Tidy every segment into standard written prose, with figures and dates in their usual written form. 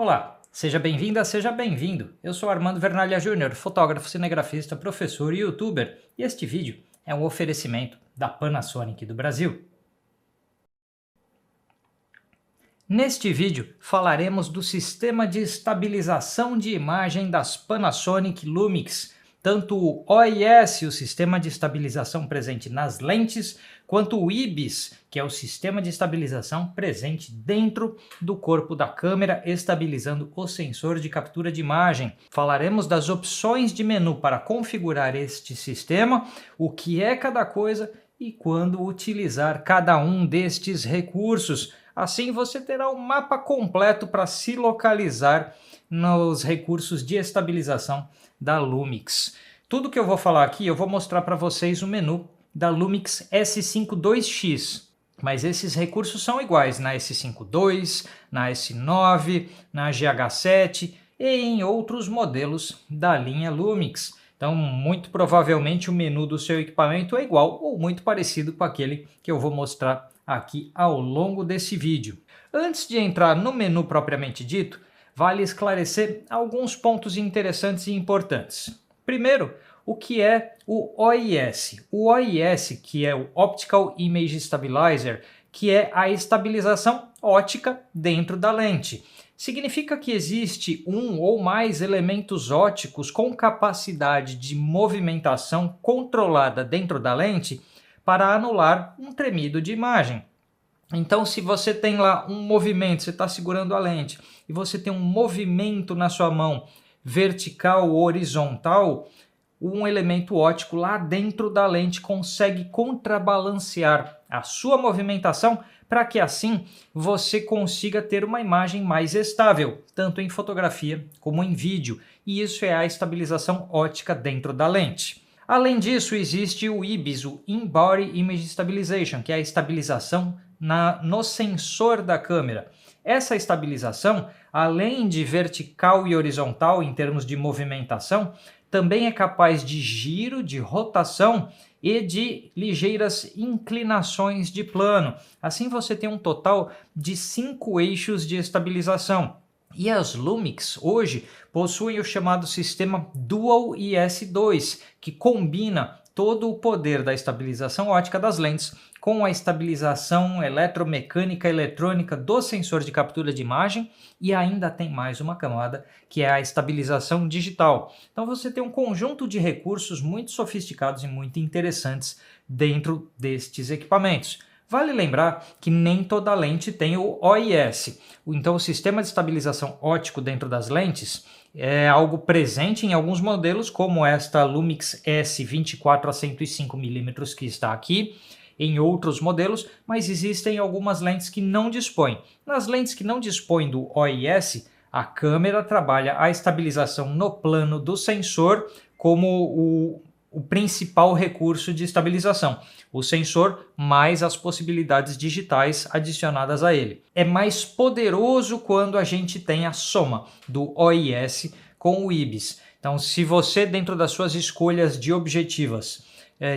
Olá, seja bem-vinda, seja bem-vindo. Eu sou Armando Vernalha Júnior, fotógrafo, cinegrafista, professor e youtuber, e este vídeo é um oferecimento da Panasonic do Brasil. Neste vídeo falaremos do sistema de estabilização de imagem das Panasonic Lumix, tanto o OIS, o sistema de estabilização presente nas lentes, quanto o IBIS, que é o sistema de estabilização presente dentro do corpo da câmera, estabilizando o sensor de captura de imagem. Falaremos das opções de menu para configurar este sistema, o que é cada coisa e quando utilizar cada um destes recursos. Assim você terá um mapa completo para se localizar nos recursos de estabilização da Lumix. Tudo que eu vou falar aqui, eu vou mostrar para vocês o menu da Lumix S5 II-X, mas esses recursos são iguais na S5 II, na S9, na GH7 e em outros modelos da linha Lumix. Então, muito provavelmente o menu do seu equipamento é igual ou muito parecido com aquele que eu vou mostrar aqui ao longo desse vídeo. Antes de entrar no menu propriamente dito, vale esclarecer alguns pontos interessantes e importantes. Primeiro, o que é o OIS? O OIS, que é o Optical Image Stabilizer, que é a estabilização ótica dentro da lente. Significa que existe um ou mais elementos ópticos com capacidade de movimentação controlada dentro da lente para anular um tremido de imagem. Então, se você tem lá um movimento, você está segurando a lente, e você tem um movimento na sua mão vertical ou horizontal, um elemento óptico lá dentro da lente consegue contrabalancear a sua movimentação para que assim você consiga ter uma imagem mais estável, tanto em fotografia como em vídeo. E isso é a estabilização óptica dentro da lente. Além disso, existe o IBIS, o In-Body Image Stabilization, que é a estabilização no sensor da câmera. Essa estabilização, além de vertical e horizontal em termos de movimentação, também é capaz de giro, de rotação e de ligeiras inclinações de plano. Assim você tem um total de 5 eixos de estabilização. E as Lumix hoje possuem o chamado sistema Dual IS2, que combina todo o poder da estabilização óptica das lentes com a estabilização eletromecânica eletrônica do sensor de captura de imagem e ainda tem mais uma camada que é a estabilização digital. Então você tem um conjunto de recursos muito sofisticados e muito interessantes dentro destes equipamentos. Vale lembrar que nem toda lente tem o OIS, então o sistema de estabilização óptico dentro das lentes é algo presente em alguns modelos, como esta Lumix S 24 a 105 mm que está aqui, em outros modelos, mas existem algumas lentes que não dispõem. Nas lentes que não dispõem do OIS, a câmera trabalha a estabilização no plano do sensor como o principal recurso de estabilização, o sensor mais as possibilidades digitais adicionadas a ele. É mais poderoso quando a gente tem a soma do OIS com o IBIS. Então, se você, dentro das suas escolhas de objetivas,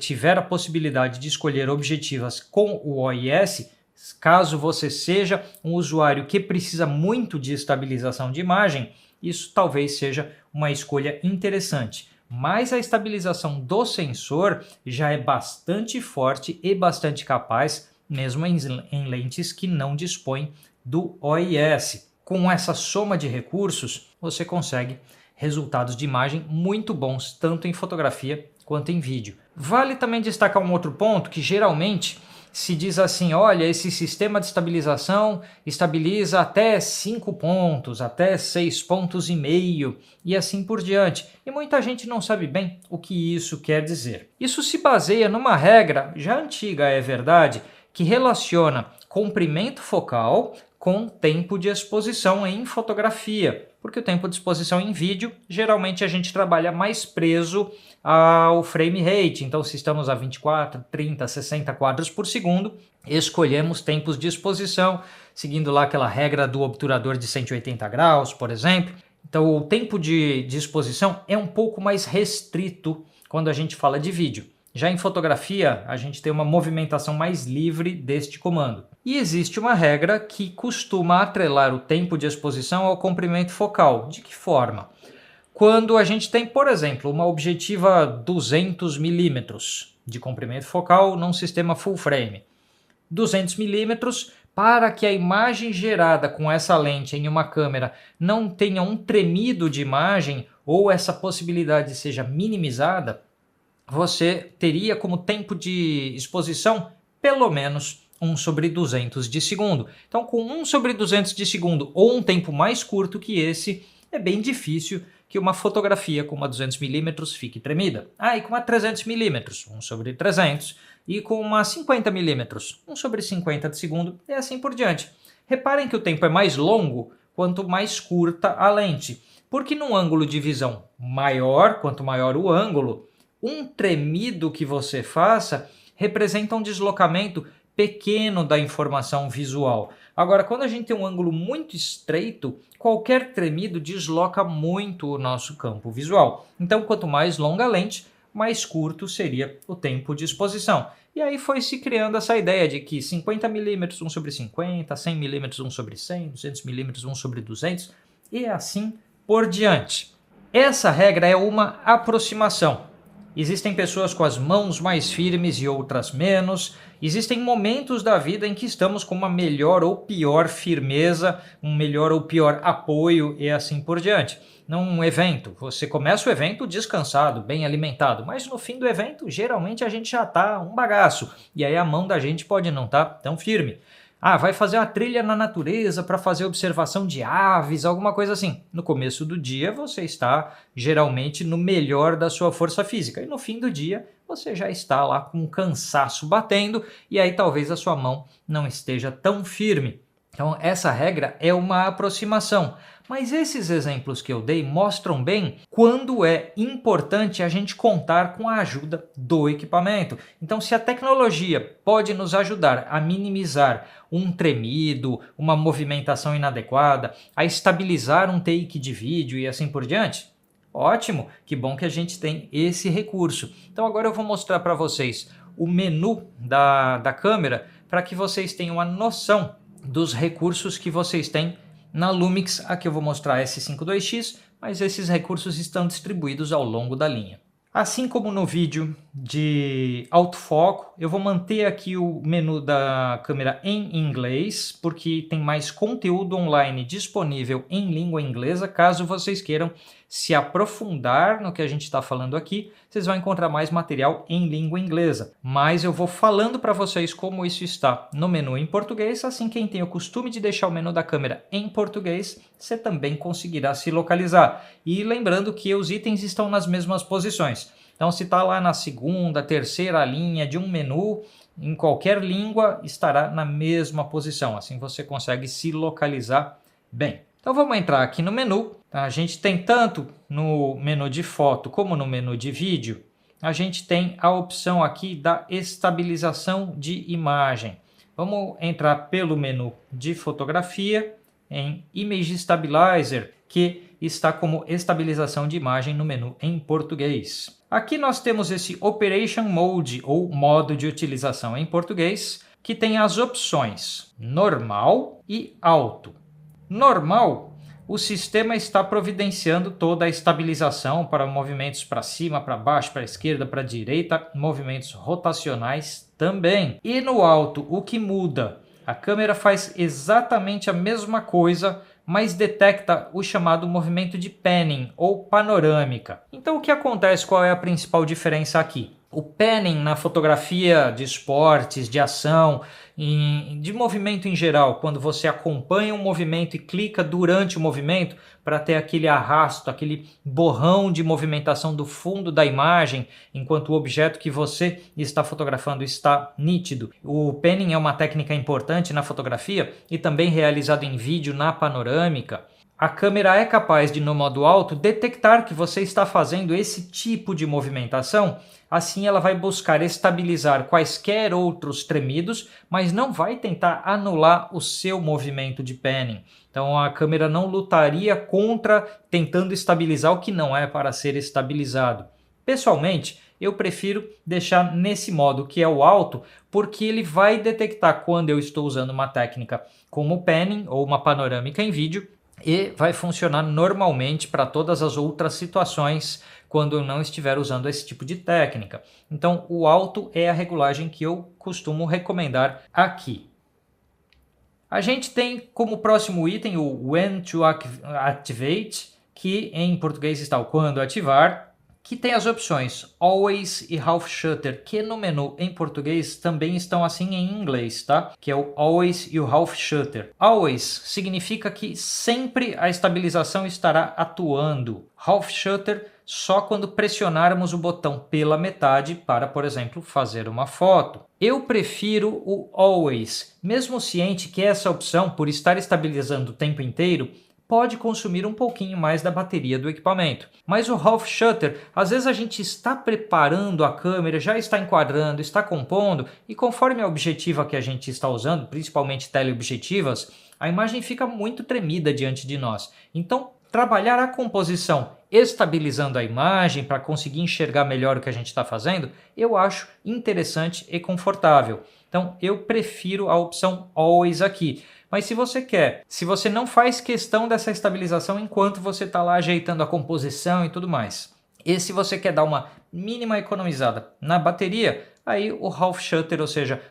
tiver a possibilidade de escolher objetivas com o OIS, caso você seja um usuário que precisa muito de estabilização de imagem, isso talvez seja uma escolha interessante. Mas a estabilização do sensor já é bastante forte e bastante capaz, mesmo em lentes que não dispõem do OIS. Com essa soma de recursos, você consegue resultados de imagem muito bons, tanto em fotografia quanto em vídeo. Vale também destacar um outro ponto que geralmente se diz assim, olha, esse sistema de estabilização estabiliza até 5 pontos, até 6,5 pontos e assim por diante. E muita gente não sabe bem o que isso quer dizer. Isso se baseia numa regra já antiga, é verdade, que relaciona comprimento focal com tempo de exposição em fotografia, porque o tempo de exposição em vídeo, geralmente a gente trabalha mais preso ao frame rate, então se estamos a 24, 30, 60 quadros por segundo, escolhemos tempos de exposição, seguindo lá aquela regra do obturador de 180 graus, por exemplo. Então o tempo de exposição é um pouco mais restrito quando a gente fala de vídeo. Já em fotografia, a gente tem uma movimentação mais livre deste comando. E existe uma regra que costuma atrelar o tempo de exposição ao comprimento focal. De que forma? Quando a gente tem, por exemplo, uma objetiva 200 milímetros de comprimento focal num sistema full frame. 200 milímetros, para que a imagem gerada com essa lente em uma câmera não tenha um tremido de imagem ou essa possibilidade seja minimizada, você teria como tempo de exposição pelo menos 1/200 de segundo. Então, com 1/200 de segundo ou um tempo mais curto que esse, é bem difícil que uma fotografia com uma 200mm fique tremida. E com uma 300mm, 1/300, e com uma 50mm, 1/50 de segundo, e assim por diante. Reparem que o tempo é mais longo quanto mais curta a lente, porque num ângulo de visão maior, quanto maior o ângulo, um tremido que você faça representa um deslocamento pequeno da informação visual. Agora, quando a gente tem um ângulo muito estreito, qualquer tremido desloca muito o nosso campo visual. Então, quanto mais longa a lente, mais curto seria o tempo de exposição. E aí foi se criando essa ideia de que 50mm 1/50, 100mm 1/100, 200mm 1/200 e assim por diante. Essa regra é uma aproximação. Existem pessoas com as mãos mais firmes e outras menos. Existem momentos da vida em que estamos com uma melhor ou pior firmeza, um melhor ou pior apoio e assim por diante. Num evento, você começa o evento descansado, bem alimentado, mas no fim do evento, geralmente a gente já está um bagaço, e aí a mão da gente pode não estar tão firme. Vai fazer uma trilha na natureza para fazer observação de aves, alguma coisa assim. No começo do dia você está geralmente no melhor da sua força física e no fim do dia você já está lá com um cansaço batendo e aí talvez a sua mão não esteja tão firme. Então essa regra é uma aproximação. Mas esses exemplos que eu dei mostram bem quando é importante a gente contar com a ajuda do equipamento. Então, se a tecnologia pode nos ajudar a minimizar um tremido, uma movimentação inadequada, a estabilizar um take de vídeo e assim por diante, ótimo, que bom que a gente tem esse recurso. Então agora eu vou mostrar para vocês o menu da câmera para que vocês tenham uma noção dos recursos que vocês têm na Lumix. Aqui eu vou mostrar a S52X, mas esses recursos estão distribuídos ao longo da linha. Assim como no vídeo de autofoco, eu vou manter aqui o menu da câmera em inglês, porque tem mais conteúdo online disponível em língua inglesa. Caso vocês queiram se aprofundar no que a gente está falando aqui, vocês vão encontrar mais material em língua inglesa. Mas eu vou falando para vocês como isso está no menu em português, assim quem tem o costume de deixar o menu da câmera em português, você também conseguirá se localizar. E lembrando que os itens estão nas mesmas posições. Então se está lá na segunda, terceira linha de um menu, em qualquer língua estará na mesma posição. Assim você consegue se localizar bem. Então vamos entrar aqui no menu. A gente tem tanto no menu de foto como no menu de vídeo, a gente tem a opção aqui da estabilização de imagem. Vamos entrar pelo menu de fotografia em Image Stabilizer, que está como estabilização de imagem no menu em português. Aqui nós temos esse Operation Mode, ou modo de utilização em português, que tem as opções normal e alto. Normal, o sistema está providenciando toda a estabilização para movimentos para cima, para baixo, para a esquerda, para a direita, movimentos rotacionais também. E no alto, o que muda? A câmera faz exatamente a mesma coisa, mas detecta o chamado movimento de panning ou panorâmica. Então o que acontece? Qual é a principal diferença aqui? O panning na fotografia de esportes, de ação, de movimento em geral, quando você acompanha um movimento e clica durante o movimento para ter aquele arrasto, aquele borrão de movimentação do fundo da imagem, enquanto o objeto que você está fotografando está nítido. O panning é uma técnica importante na fotografia e também realizado em vídeo na panorâmica. A câmera é capaz de, no modo alto, detectar que você está fazendo esse tipo de movimentação. Assim ela vai buscar estabilizar quaisquer outros tremidos, mas não vai tentar anular o seu movimento de panning. Então a câmera não lutaria contra tentando estabilizar o que não é para ser estabilizado. Pessoalmente, eu prefiro deixar nesse modo que é o alto, porque ele vai detectar quando eu estou usando uma técnica como o panning ou uma panorâmica em vídeo e vai funcionar normalmente para todas as outras situações quando eu não estiver usando esse tipo de técnica. Então o alto é a regulagem que eu costumo recomendar aqui. A gente tem como próximo item o When to Activate, que em português está o quando ativar, que tem as opções Always e Half Shutter, que no menu em português também estão assim em inglês, tá? Que é o Always e o Half Shutter. Always significa que sempre a estabilização estará atuando. Half Shutter só quando pressionarmos o botão pela metade para, por exemplo, fazer uma foto. Eu prefiro o Always, mesmo ciente que essa opção, por estar estabilizando o tempo inteiro, pode consumir um pouquinho mais da bateria do equipamento. Mas o Half Shutter, às vezes a gente está preparando a câmera, já está enquadrando, está compondo, e conforme a objetiva que a gente está usando, principalmente teleobjetivas, a imagem fica muito tremida diante de nós. Então, trabalhar a composição estabilizando a imagem para conseguir enxergar melhor o que a gente está fazendo, eu acho interessante e confortável. Então, eu prefiro a opção Always aqui. Mas se você quer, se você não faz questão dessa estabilização enquanto você está lá ajeitando a composição e tudo mais, e se você quer dar uma mínima economizada na bateria, aí o Half Shutter, ou seja,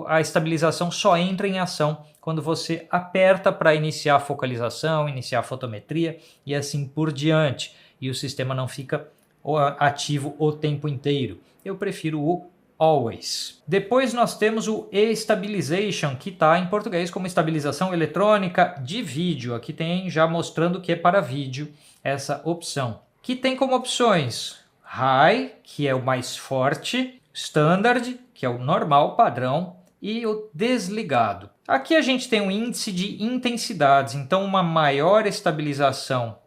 a estabilização só entra em ação quando você aperta para iniciar a focalização, iniciar a fotometria e assim por diante. E o sistema não fica ativo o tempo inteiro. Eu prefiro o Always. Depois nós temos o E-Stabilization, que está em português como estabilização eletrônica de vídeo. Aqui tem já mostrando que é para vídeo essa opção. Que tem como opções High, que é o mais forte, Standard, que é o normal, padrão, e o desligado. Aqui a gente tem um índice de intensidades, então uma maior estabilização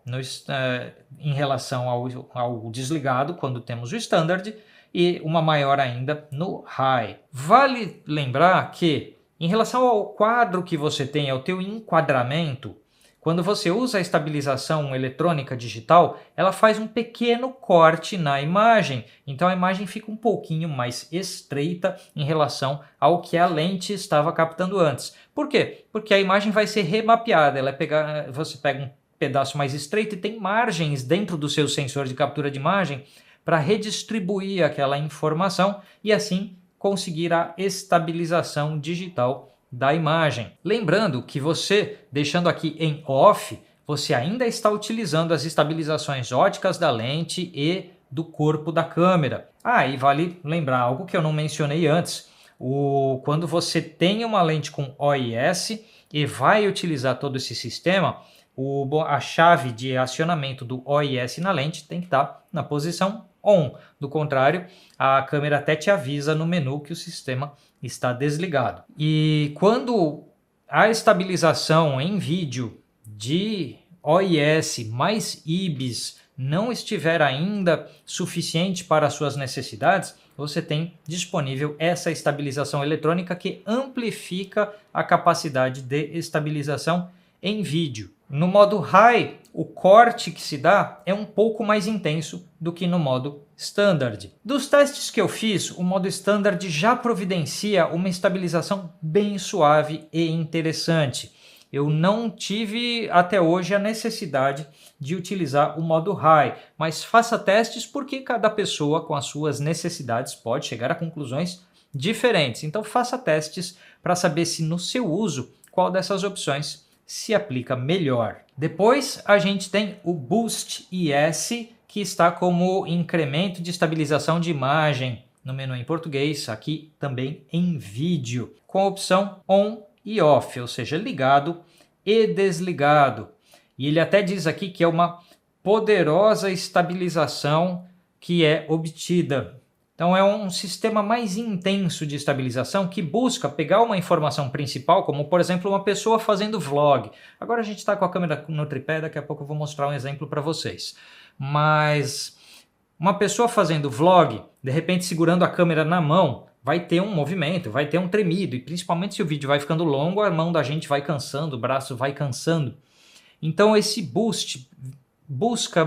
em relação ao desligado, quando temos o Standard, e uma maior ainda no High. Vale lembrar que, em relação ao quadro que você tem, ao teu enquadramento, quando você usa a estabilização eletrônica digital, ela faz um pequeno corte na imagem, então a imagem fica um pouquinho mais estreita em relação ao que a lente estava captando antes. Por quê? Porque a imagem vai ser remapeada, você pega um pedaço mais estreito e tem margens dentro do seu sensor de captura de imagem para redistribuir aquela informação e assim conseguir a estabilização digital da imagem. Lembrando que você, deixando aqui em off, você ainda está utilizando as estabilizações óticas da lente e do corpo da câmera. E vale lembrar algo que eu não mencionei antes. Quando você tem uma lente com OIS e vai utilizar todo esse sistema, a chave de acionamento do OIS na lente tem que estar na posição on. Do contrário, a câmera até te avisa no menu que o sistema está desligado. E quando a estabilização em vídeo de OIS mais IBIS não estiver ainda suficiente para as suas necessidades, você tem disponível essa estabilização eletrônica que amplifica a capacidade de estabilização em vídeo. No modo High, o corte que se dá é um pouco mais intenso do que no modo Standard. Dos testes que eu fiz, o modo Standard já providencia uma estabilização bem suave e interessante. Eu não tive até hoje a necessidade de utilizar o modo High, mas faça testes porque cada pessoa com as suas necessidades pode chegar a conclusões diferentes. Então faça testes para saber se no seu uso qual dessas opções se aplica melhor. Depois a gente tem o Boost IS, que está como incremento de estabilização de imagem no menu em português, aqui também em vídeo, com a opção On e Off, ou seja, ligado e desligado. E ele até diz aqui que é uma poderosa estabilização que é obtida. Então é um sistema mais intenso de estabilização que busca pegar uma informação principal, como por exemplo uma pessoa fazendo vlog. Agora a gente está com a câmera no tripé, daqui a pouco eu vou mostrar um exemplo para vocês. Mas uma pessoa fazendo vlog, de repente segurando a câmera na mão, vai ter um movimento, vai ter um tremido, e principalmente se o vídeo vai ficando longo, a mão da gente vai cansando, o braço vai cansando. Então esse boost busca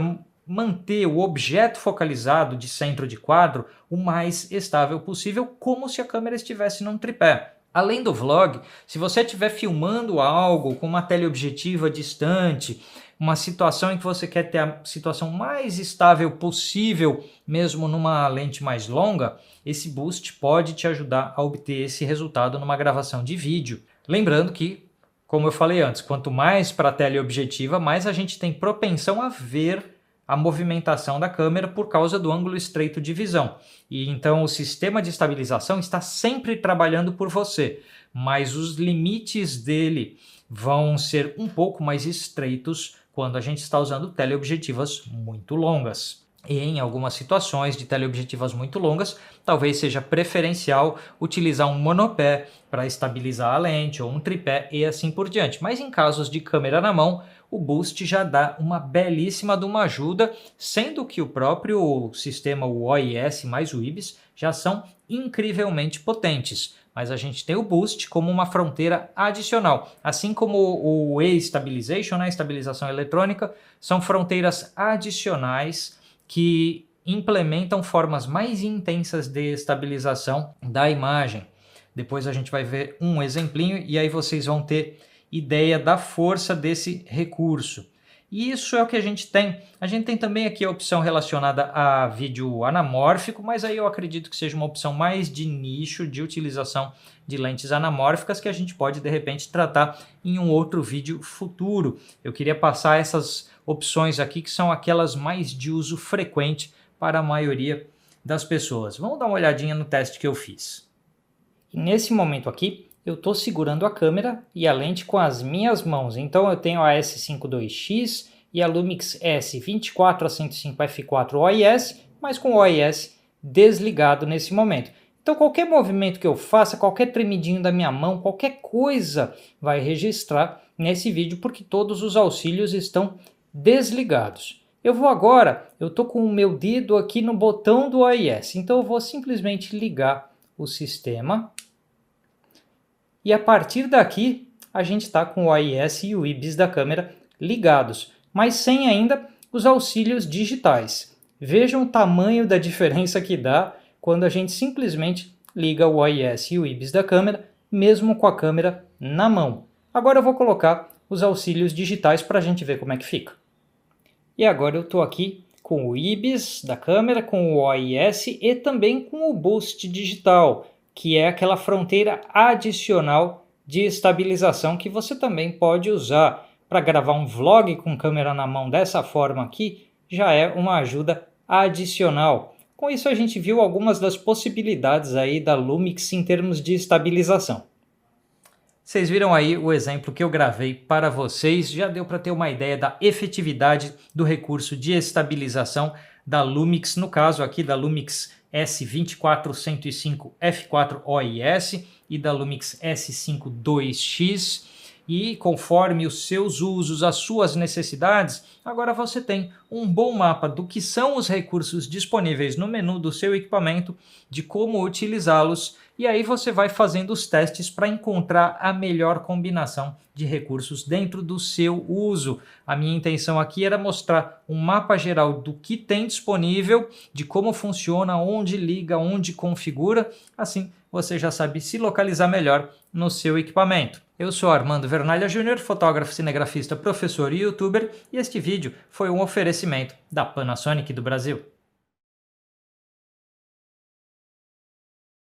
manter o objeto focalizado de centro de quadro o mais estável possível, como se a câmera estivesse num tripé. Além do vlog, se você estiver filmando algo com uma teleobjetiva distante, uma situação em que você quer ter a situação mais estável possível, mesmo numa lente mais longa, esse boost pode te ajudar a obter esse resultado numa gravação de vídeo. Lembrando que, como eu falei antes, quanto mais para a teleobjetiva, mais a gente tem propensão a ver a movimentação da câmera por causa do ângulo estreito de visão. E então o sistema de estabilização está sempre trabalhando por você, mas os limites dele vão ser um pouco mais estreitos quando a gente está usando teleobjetivas muito longas. E em algumas situações de teleobjetivas muito longas, talvez seja preferencial utilizar um monopé para estabilizar a lente ou um tripé e assim por diante. Mas em casos de câmera na mão, o boost já dá uma belíssima de uma ajuda, sendo que o próprio sistema, o OIS mais o IBIS, já são incrivelmente potentes. Mas a gente tem o boost como uma fronteira adicional. Assim como o E-Stabilization, né, estabilização eletrônica, são fronteiras adicionais que implementam formas mais intensas de estabilização da imagem. Depois a gente vai ver um exemplinho e aí vocês vão ter ideia da força desse recurso. E isso é o que a gente tem. A gente tem também aqui a opção relacionada a vídeo anamórfico, mas aí eu acredito que seja uma opção mais de nicho de utilização de lentes anamórficas que a gente pode de repente tratar em um outro vídeo futuro. Eu queria passar essas opções aqui que são aquelas mais de uso frequente para a maioria das pessoas. Vamos dar uma olhadinha no teste que eu fiz. E nesse momento aqui, eu estou segurando a câmera e a lente com as minhas mãos. Então eu tenho a S52X e a Lumix S24-105F4 OIS, mas com o OIS desligado nesse momento. Então qualquer movimento que eu faça, qualquer tremidinho da minha mão, qualquer coisa vai registrar nesse vídeo porque todos os auxílios estão desligados. Eu estou com o meu dedo aqui no botão do OIS, então eu vou simplesmente ligar o sistema. E a partir daqui, a gente está com o OIS e o IBIS da câmera ligados, mas sem ainda os auxílios digitais. Vejam o tamanho da diferença que dá quando a gente simplesmente liga o OIS e o IBIS da câmera, mesmo com a câmera na mão. Agora eu vou colocar os auxílios digitais para a gente ver como é que fica. E agora eu estou aqui com o IBIS da câmera, com o OIS e também com o Boost digital, que é aquela fronteira adicional de estabilização que você também pode usar para gravar um vlog com câmera na mão dessa forma aqui, já é uma ajuda adicional. Com isso a gente viu algumas das possibilidades aí da Lumix em termos de estabilização. Vocês viram aí o exemplo que eu gravei para vocês, já deu para ter uma ideia da efetividade do recurso de estabilização da Lumix, no caso aqui da Lumix S24105F4 OIS e da Lumix S52X. E conforme os seus usos, as suas necessidades, agora você tem um bom mapa do que são os recursos disponíveis no menu do seu equipamento, de como utilizá-los, e aí você vai fazendo os testes para encontrar a melhor combinação de recursos dentro do seu uso. A minha intenção aqui era mostrar um mapa geral do que tem disponível, de como funciona, onde liga, onde configura, assim você já sabe se localizar melhor no seu equipamento. Eu sou Armando Vernalha Júnior, fotógrafo, cinegrafista, professor e youtuber, e este vídeo foi um oferecimento da Panasonic do Brasil.